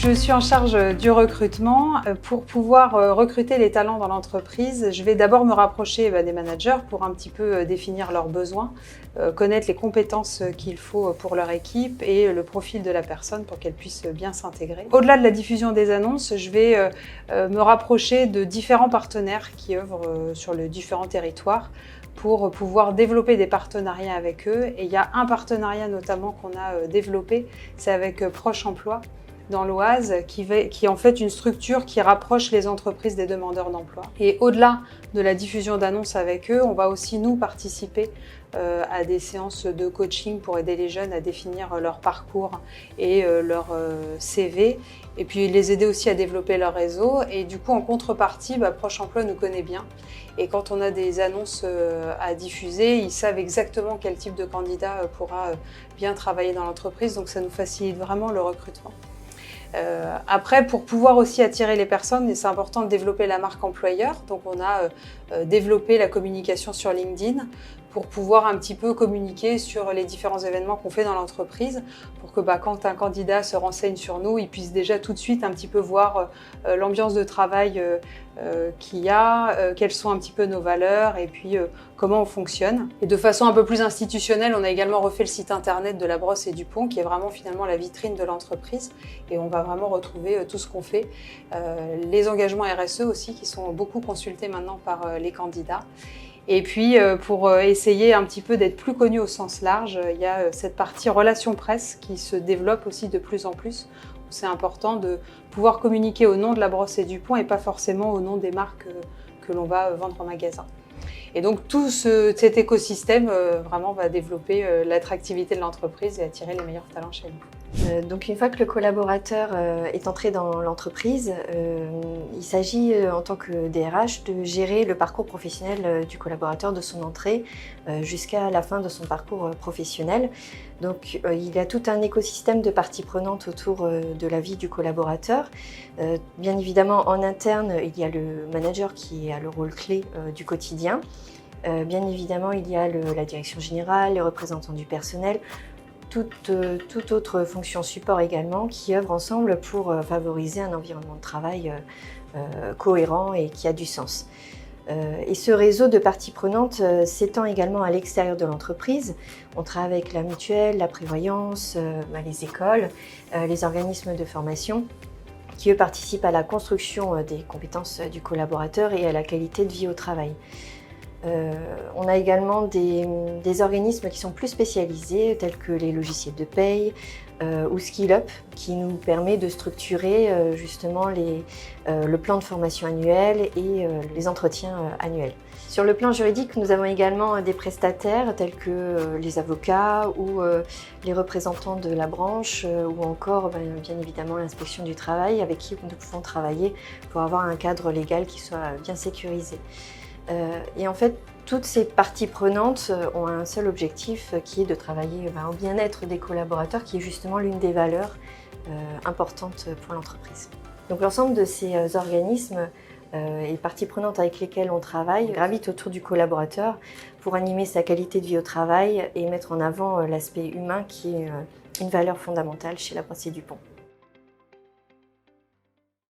Je suis en charge du recrutement. Pour pouvoir recruter les talents dans l'entreprise, je vais d'abord me rapprocher des managers pour un petit peu définir leurs besoins, connaître les compétences qu'il faut pour leur équipe et le profil de la personne pour qu'elle puisse bien s'intégrer. Au-delà de la diffusion des annonces, je vais me rapprocher de différents partenaires qui œuvrent sur les différents territoires pour pouvoir développer des partenariats avec eux. Et il y a un partenariat notamment qu'on a développé, c'est avec Proche Emploi dans l'Oise, qui est en fait une structure qui rapproche les entreprises des demandeurs d'emploi. Et au-delà de la diffusion d'annonces avec eux, on va aussi nous participer à des séances de coaching pour aider les jeunes à définir leur parcours et leur CV, et puis les aider aussi à développer leur réseau. Et du coup, en contrepartie, Proche Emploi nous connaît bien. Et quand on a des annonces à diffuser, ils savent exactement quel type de candidat pourra bien travailler dans l'entreprise, donc ça nous facilite vraiment le recrutement. Après, pour pouvoir aussi attirer les personnes, c'est important de développer la marque employeur. Donc on a développé la communication sur LinkedIn pour pouvoir un petit peu communiquer sur les différents événements qu'on fait dans l'entreprise, pour que quand un candidat se renseigne sur nous, il puisse déjà tout de suite un petit peu voir l'ambiance de travail qu'il y a, quelles sont un petit peu nos valeurs et puis comment on fonctionne. Et de façon un peu plus institutionnelle, on a également refait le site internet de La Brosse et Dupont, qui est vraiment finalement la vitrine de l'entreprise, et on va vraiment retrouver tout ce qu'on fait. Les engagements RSE aussi, qui sont beaucoup consultés maintenant par les candidats. Et puis, pour essayer un petit peu d'être plus connu au sens large, il y a cette partie relations presse qui se développe aussi de plus en plus. C'est important de pouvoir communiquer au nom de La Brosse et Dupont et pas forcément au nom des marques que l'on va vendre en magasin. Et donc tout cet écosystème vraiment va développer l'attractivité de l'entreprise et attirer les meilleurs talents chez nous. Donc une fois que le collaborateur est entré dans l'entreprise, il s'agit en tant que DRH de gérer le parcours professionnel du collaborateur de son entrée jusqu'à la fin de son parcours professionnel. Donc il y a tout un écosystème de parties prenantes autour de la vie du collaborateur. Bien évidemment, en interne, il y a le manager qui a le rôle clé du quotidien. Bien évidemment, il y a la direction générale, les représentants du personnel, toute autre fonction support également qui œuvrent ensemble pour favoriser un environnement de travail cohérent et qui a du sens. Et ce réseau de parties prenantes s'étend également à l'extérieur de l'entreprise. On travaille avec la mutuelle, la prévoyance, les écoles, les organismes de formation qui eux participent à la construction des compétences du collaborateur et à la qualité de vie au travail. On a également des organismes qui sont plus spécialisés, tels que les logiciels de paye ou SkillUp, qui nous permet de structurer justement le plan de formation annuel et les entretiens annuels. Sur le plan juridique, nous avons également des prestataires tels que les avocats ou les représentants de la branche ou encore bien évidemment l'inspection du travail avec qui nous pouvons travailler pour avoir un cadre légal qui soit bien sécurisé. Et en fait, toutes ces parties prenantes ont un seul objectif qui est de travailler au bien-être des collaborateurs, qui est justement l'une des valeurs importantes pour l'entreprise. Donc l'ensemble de ces organismes et parties prenantes avec lesquelles on travaille gravitent autour du collaborateur pour animer sa qualité de vie au travail et mettre en avant l'aspect humain qui est une valeur fondamentale chez La Brosse et Dupont.